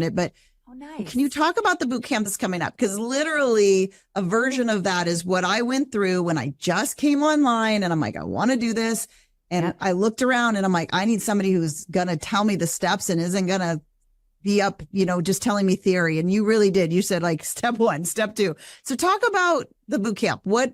it, but Oh, nice. can you talk about the boot camp that's coming up? Because literally a version of that is what I went through when I just came online and I'm like, I want to do this. And I looked around and I'm like, I need somebody who's going to tell me the steps and isn't going to be up, just telling me theory. And you really did. You said like step 1, step 2. So talk about the boot camp. What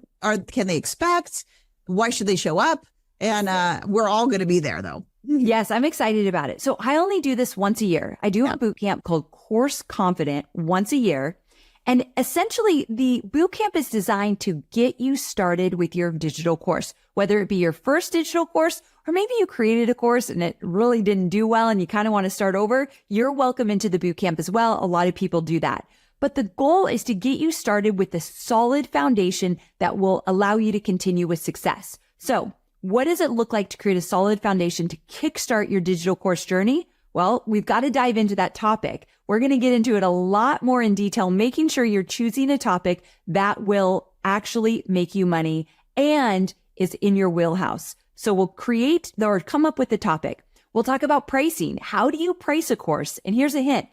can they expect? Why should they show up? And we're all going to be there though. Yes, I'm excited about it. So I only do this once a year. I do a boot camp called Course Confident once a year. And essentially the boot camp is designed to get you started with your digital course, whether it be your first digital course, or maybe you created a course and it really didn't do well and you kind of want to start over. You're welcome into the boot camp as well. A lot of people do that. But the goal is to get you started with a solid foundation that will allow you to continue with success. So what does it look like to create a solid foundation to kickstart your digital course journey? Well, we've got to dive into that topic. We're going to get into it a lot more in detail, making sure you're choosing a topic that will actually make you money and is in your wheelhouse. So we'll create or come up with the topic. We'll talk about pricing. How do you price a course? And here's a hint.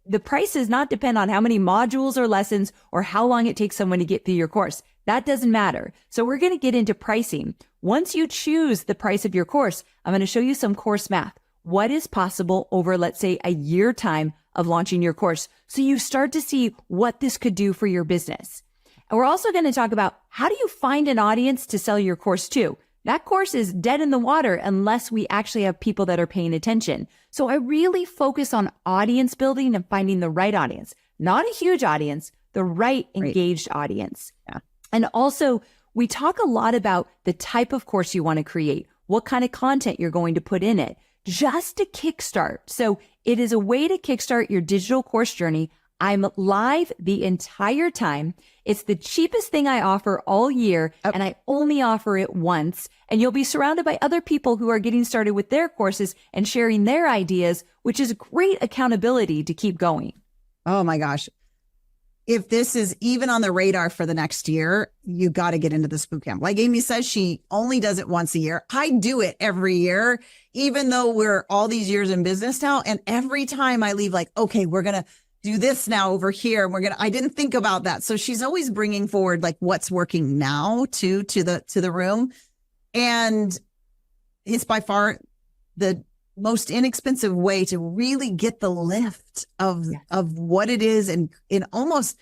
The price does not depend on how many modules or lessons or how long it takes someone to get through your course. That doesn't matter. So we're going to get into pricing. Once you choose the price of your course, I'm going to show you some course math. What is possible over, let's say, a year time of launching your course? So you start to see what this could do for your business. And we're also going to talk about how do you find an audience to sell your course to? That course is dead in the water unless we actually have people that are paying attention. So I really focus on audience building and finding the right audience, not a huge audience, the right engaged audience. Yeah. And also we talk a lot about the type of course you want to create, what kind of content you're going to put in it, just to kickstart. So it is a way to kickstart your digital course journey. I'm live the entire time. It's the cheapest thing I offer all year, and I only offer it once. And you'll be surrounded by other people who are getting started with their courses and sharing their ideas, which is great accountability to keep going. Oh my gosh. If this is even on the radar for the next year, you got to get into this boot camp. Like Amy says, she only does it once a year. I do it every year, even though we're all these years in business now. And every time I leave, like, okay, we're going to do this now over here. I didn't think about that. So she's always bringing forward like what's working now to the room. And it's by far the most inexpensive way to really get the lift of what it is. And in almost,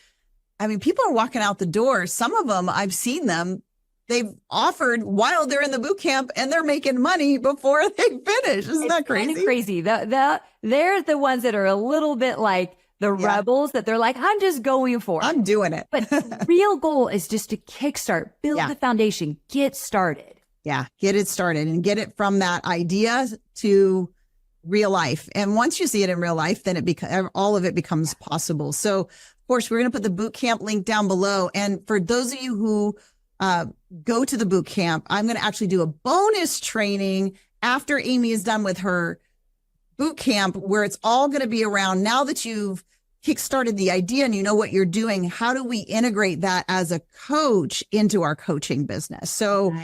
people are walking out the door. Some of them, I've seen them, they've offered while they're in the boot camp and they're making money before they finish. Isn't that crazy? Kind of crazy. They're the ones that are a little bit like the rebels that they're like, I'm just going for it. I'm doing it. But the real goal is just to kickstart, build the foundation, get started. Yeah, get it started and get it from that idea to real life. And once you see it in real life, then all of it becomes possible. So, of course, we're going to put the boot camp link down below. And for those of you who go to the boot camp, I'm going to actually do a bonus training after Amy is done with her boot camp, where it's all going to be around, now that you've kickstarted the idea and you know what you're doing, how do we integrate that as a coach into our coaching business? So,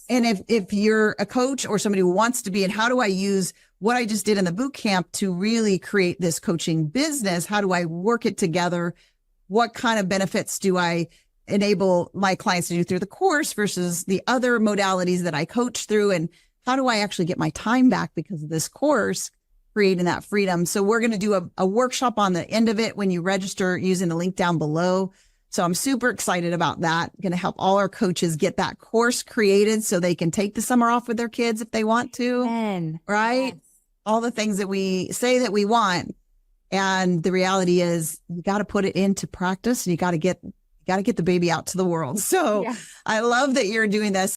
and if you're a coach or somebody who wants to be, and how do I use what I just did in the boot camp to really create this coaching business? How do I work it together? What kind of benefits do I enable my clients to do through the course versus the other modalities that I coach through? And how do I actually get my time back because of this course, creating that freedom? So we're going to do a workshop on the end of it when you register using the link down below. So I'm super excited about that. Going to help all our coaches get that course created so they can take the summer off with their kids if they want to. Right? Yes. All the things that we say that we want. And the reality is you got to put it into practice and you got to get the baby out to the world. So I love that you're doing this.